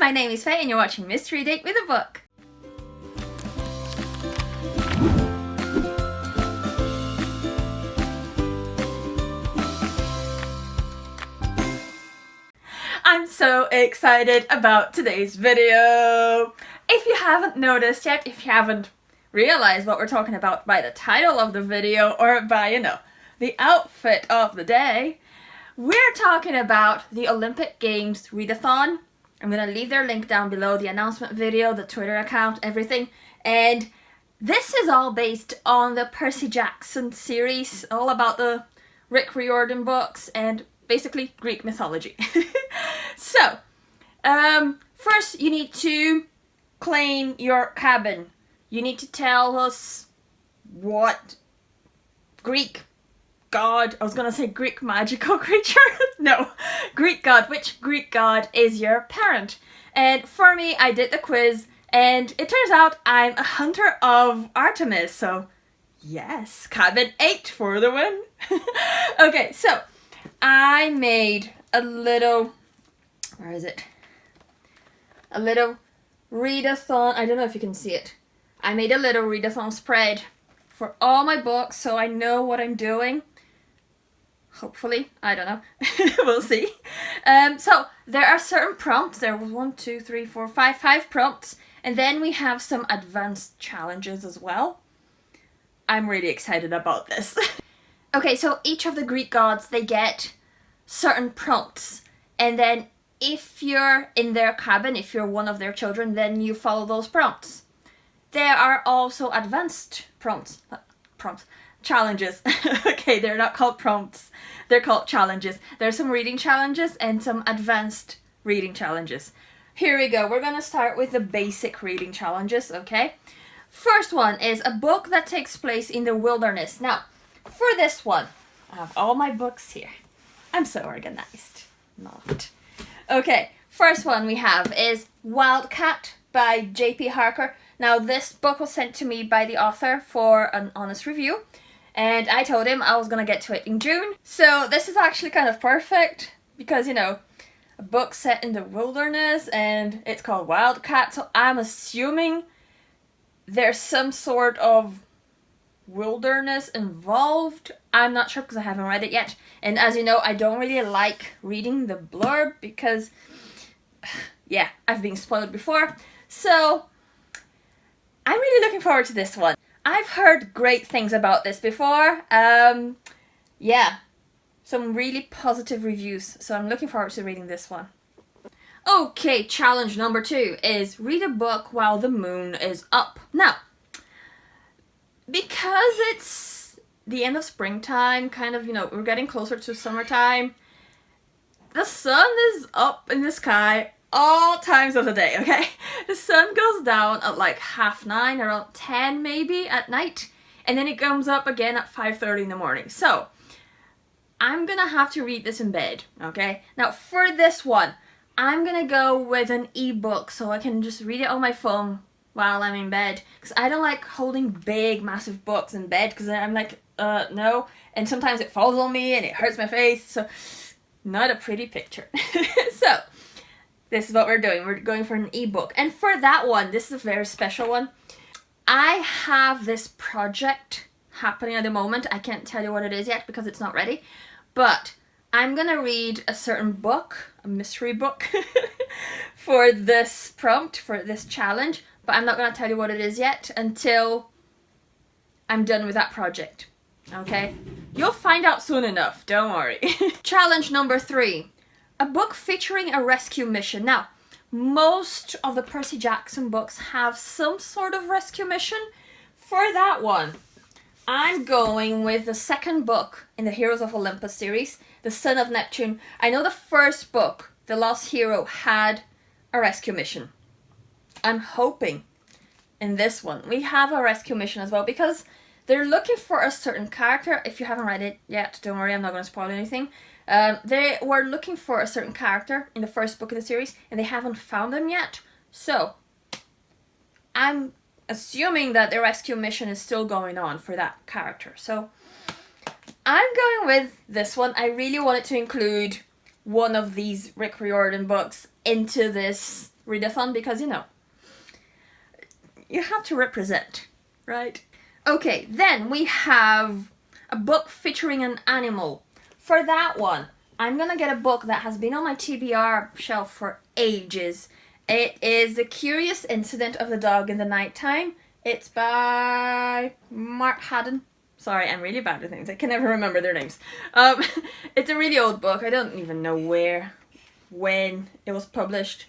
my name is Faye and you're watching Mystery Date with a Book. I'm so excited about today's video. If you haven't noticed yet, if you haven't realized what we're talking about by the title of the video or by, the outfit of the day, we're talking about the Olympic Games Readathon. I'm going to leave their link down below, the announcement video, the Twitter account, everything. And this is all based on the Percy Jackson series, all about the Rick Riordan books and basically Greek mythology. So, first you need to claim your cabin. You need to tell us what Greek god, I was gonna say Greek magical creature, no, Greek god, which Greek god is your parent? And for me, I did the quiz, and it turns out I'm a hunter of Artemis, so yes, cabin 8 for the win. Okay, so I made a little, where is it? A little readathon, I don't know if you can see it. I made a little readathon spread for all my books so I know what I'm doing. Hopefully, I don't know. We'll see. So there are certain prompts. There was 1, 2, 3, 4, 5 prompts. And then we have some advanced challenges as well. I'm really excited about this. Okay, so each of the Greek gods, they get certain prompts. And then if you're in their cabin, if you're one of their children, then you follow those prompts. There are also advanced challenges. Okay, they're not called prompts, they're called challenges. There's some reading challenges and some advanced reading challenges. Here we go, we're gonna start with the basic reading challenges, okay? First one is a book that takes place in the wilderness. Now, for this one, I have all my books here. I'm so organized. Not. Okay, first one we have is Wildcat by J.P. Harker. Now, this book was sent to me by the author for an honest review, and I told him I was gonna get to it in June. So this is actually kind of perfect because, a book set in the wilderness and it's called Wildcat, so I'm assuming there's some sort of wilderness involved. I'm not sure because I haven't read it yet. And as you know, I don't really like reading the blurb because, yeah, I've been spoiled before. So I'm really looking forward to this one. I've heard great things about this before. Yeah, some really positive reviews. So I'm looking forward to reading this one. Okay, challenge number 2 is read a book while the moon is up. Now, because it's the end of springtime, kind of, we're getting closer to summertime, the sun is up in the sky all times of the day, okay? The sun goes down at like 9:30, around 10 maybe at night, and then it comes up again at 5:30 in the morning. So I'm gonna have to read this in bed, okay? Now for this one, I'm gonna go with an ebook so I can just read it on my phone while I'm in bed, because I don't like holding big massive books in bed because I'm like, no, and sometimes it falls on me and it hurts my face, so not a pretty picture. So this is what we're doing. We're going for an ebook. And for that one, this is a very special one. I have this project happening at the moment. I can't tell you what it is yet because it's not ready. But I'm gonna read a certain book, a mystery book, for this prompt, for this challenge. But I'm not gonna tell you what it is yet until I'm done with that project. Okay? You'll find out soon enough, don't worry. Challenge number 3. A book featuring a rescue mission. Now, most of the Percy Jackson books have some sort of rescue mission. For that one, I'm going with the second book in the Heroes of Olympus series, The Son of Neptune. I know the first book, The Lost Hero, had a rescue mission. I'm hoping in this one we have a rescue mission as well, because they're looking for a certain character. If you haven't read it yet, don't worry, I'm not going to spoil anything. They were looking for a certain character in the first book of the series, and they haven't found them yet. So, I'm assuming that the rescue mission is still going on for that character. So, I'm going with this one. I really wanted to include one of these Rick Riordan books into this Readathon because, you know, you have to represent, right? Okay, then we have a book featuring an animal. For that one, I'm gonna get a book that has been on my TBR shelf for ages. It is The Curious Incident of the Dog in the Nighttime. It's by Mark Haddon. Sorry, I'm really bad with names. I can never remember their names. It's a really old book. I don't even know when it was published.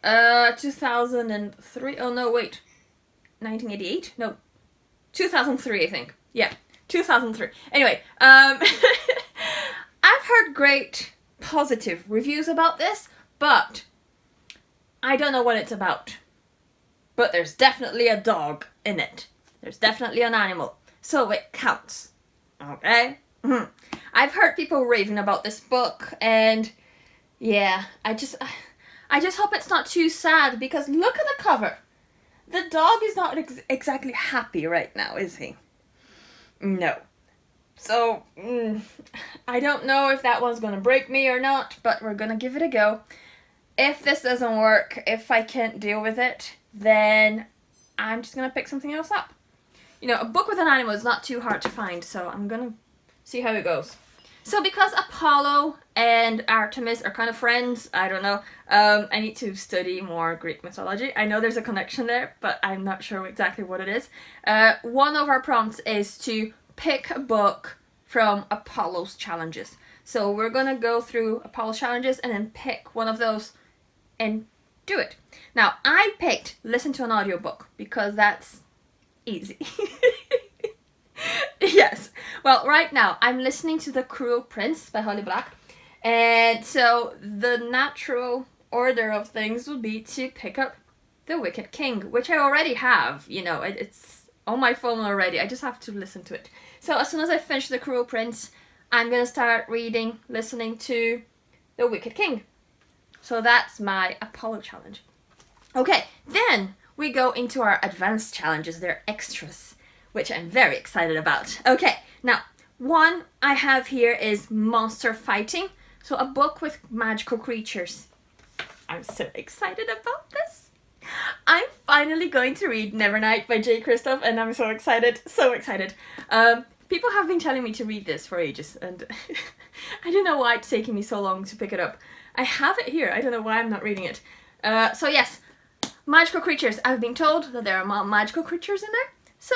2003. Oh no, wait. 1988? No. 2003, I think. Yeah, 2003. Anyway, I've heard great positive reviews about this, but I don't know what it's about. But there's definitely a dog in it. There's definitely an animal. So it counts. Okay? I've heard people raving about this book, and yeah, I just hope it's not too sad, because look at the cover. The dog is not exactly happy right now, is he? No. So, I don't know if that one's gonna break me or not, but we're gonna give it a go. If this doesn't work, if I can't deal with it, then I'm just gonna pick something else up. You know, a book with an animal is not too hard to find, so I'm gonna see how it goes. So because Apollo and Artemis are kind of friends, I don't know, I need to study more Greek mythology. I know there's a connection there, but I'm not sure exactly what it is. One of our prompts is to pick a book from Apollo's challenges. So we're gonna go through Apollo's challenges and then pick one of those and do it. Now, I picked listen to an audiobook because that's easy. Yes. Well, right now I'm listening to The Cruel Prince by Holly Black. And so the natural order of things would be to pick up The Wicked King, which I already have. You know, it's on my phone already. I just have to listen to it. So as soon as I finish The Cruel Prince, I'm gonna start listening to The Wicked King. So that's my Apollo challenge. Okay, then we go into our advanced challenges. They're extras, which I'm very excited about. Okay, now, one I have here is Monster Fighting. So a book with magical creatures. I'm so excited about this. I'm finally going to read Nevernight by J. Kristoff, and I'm so excited, so excited. People have been telling me to read this for ages, and I don't know why it's taking me so long to pick it up. I have it here, I don't know why I'm not reading it. So yes, magical creatures. I've been told that there are magical creatures in there, so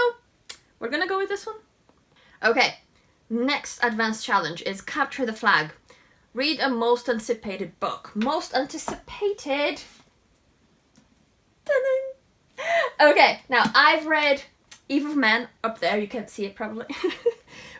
we're gonna go with this one. Okay, next advanced challenge is Capture the Flag. Read a most anticipated book. Most anticipated. Ta-da! Okay, now I've read Eve of Men, up there, you can't see it probably.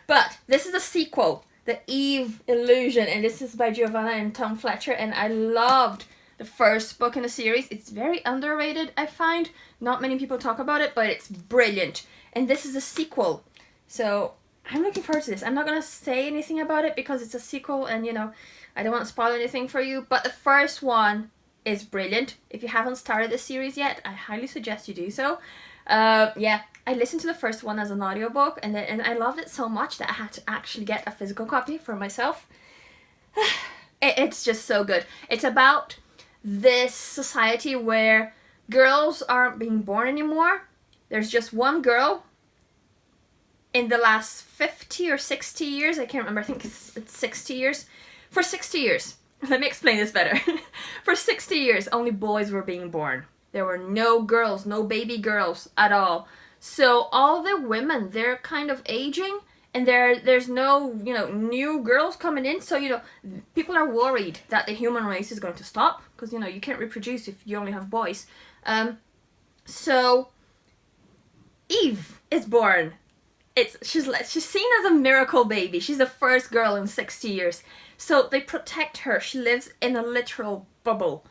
But this is a sequel, The Eve Illusion, and this is by Giovanna and Tom Fletcher, and I loved the first book in the series. It's very underrated, I find. Not many people talk about it, but it's brilliant. And this is a sequel, so I'm looking forward to this. I'm not gonna say anything about it because it's a sequel and, you know, I don't want to spoil anything for you, but the first one is brilliant. If you haven't started this series yet, I highly suggest you do so. Yeah, I listened to the first one as an audiobook, and I loved it so much that I had to actually get a physical copy for myself. It's just so good. It's about this society where girls aren't being born anymore. There's just one girl in the last 50 or 60 years. I can't remember. I think it's 60 years. For 60 years. Let me explain this better. For 60 years, only boys were being born. There were no girls, no baby girls at all. So all the women, they're kind of aging, and there's no, you know, new girls coming in. So, you know, people are worried that the human race is going to stop because, you know, you can't reproduce if you only have boys. So Eve is born. She's seen as a miracle baby. She's the first girl in 60 years. So they protect her. She lives in a literal bubble.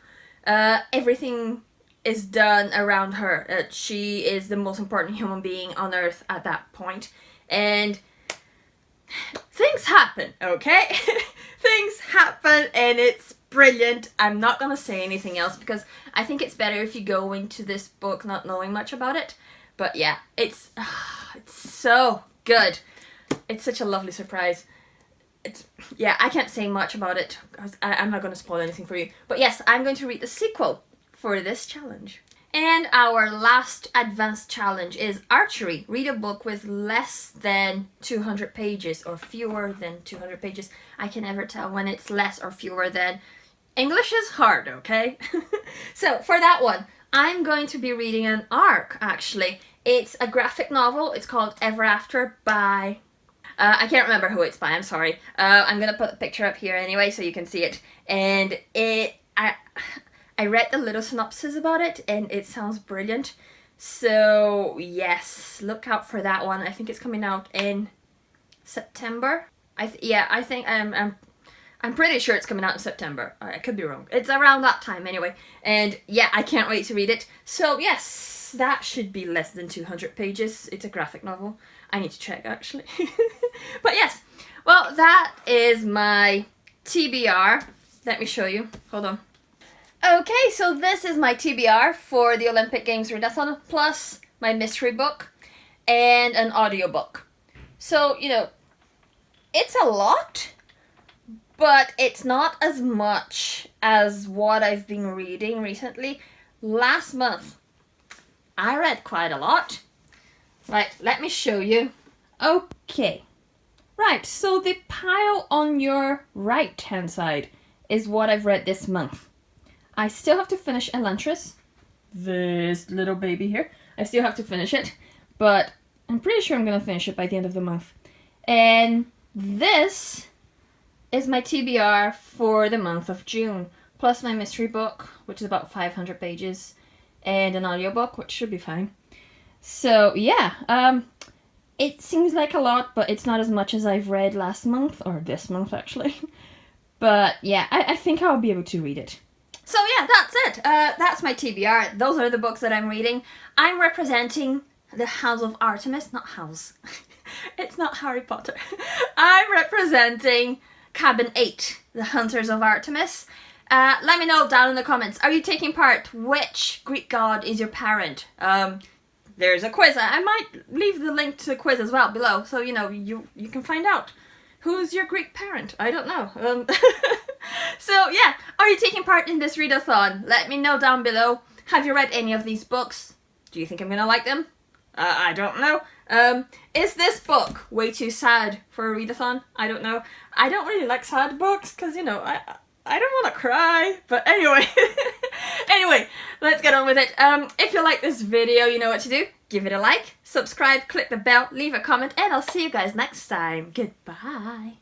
Everything is done around her. She is the most important human being on Earth at that point. And things happen, okay? Things happen and it's brilliant. I'm not gonna say anything else because I think it's better if you go into this book not knowing much about it. But yeah, it's so good. It's such a lovely surprise. Yeah, I can't say much about it because I'm not going to spoil anything for you. But yes, I'm going to read the sequel for this challenge. And our last advanced challenge is archery. Read a book with less than 200 pages or fewer than 200 pages. I can never tell when it's less or fewer than. English is hard, okay? So for that one, I'm going to be reading an ARC, actually. It's a graphic novel. It's called Ever After by... I can't remember who it's by, I'm sorry. I'm gonna put a picture up here anyway so you can see it. And I read the little synopsis about it and it sounds brilliant. So yes, look out for that one. I think it's coming out in September. I'm pretty sure it's coming out in September. I could be wrong. It's around that time anyway. And yeah, I can't wait to read it. So yes, that should be less than 200 pages. It's a graphic novel. I need to check actually. But yes, well, that is my TBR. Let me show you. Hold on. Okay, so this is my TBR for the Olympic Games Readathon, plus my mystery book and an audiobook. So, you know, it's a lot, but it's not as much as what I've been reading recently. Last month, I read quite a lot. Right, let me show you. Okay. Right, so the pile on your right-hand side is what I've read this month. I still have to finish Elantris, this little baby here. I still have to finish it, but I'm pretty sure I'm going to finish it by the end of the month. And this is my TBR for the month of June, plus my mystery book, which is about 500 pages, and an audiobook, which should be fine. So yeah, it seems like a lot, but it's not as much as I've read last month, or this month actually. But yeah, I think I'll be able to read it. So yeah, that's it. That's my TBR. Those are the books that I'm reading. I'm representing the House of Artemis, not House. It's not Harry Potter. I'm representing Cabin 8, the Hunters of Artemis. Let me know down in the comments. Are you taking part? Which Greek god is your parent? There's a quiz. I might leave the link to the quiz as well below, so you know you can find out. Who's your Greek parent? I don't know. So yeah, are you taking part in this readathon? Let me know down below. Have you read any of these books? Do you think I'm gonna like them? I don't know. Is this book way too sad for a readathon? I don't know. I don't really like sad books because, you know, I don't want to cry. But anyway, anyway, let's get on with it. If you like this video, you know what to do. Give it a like, subscribe, click the bell, leave a comment, and I'll see you guys next time. Goodbye.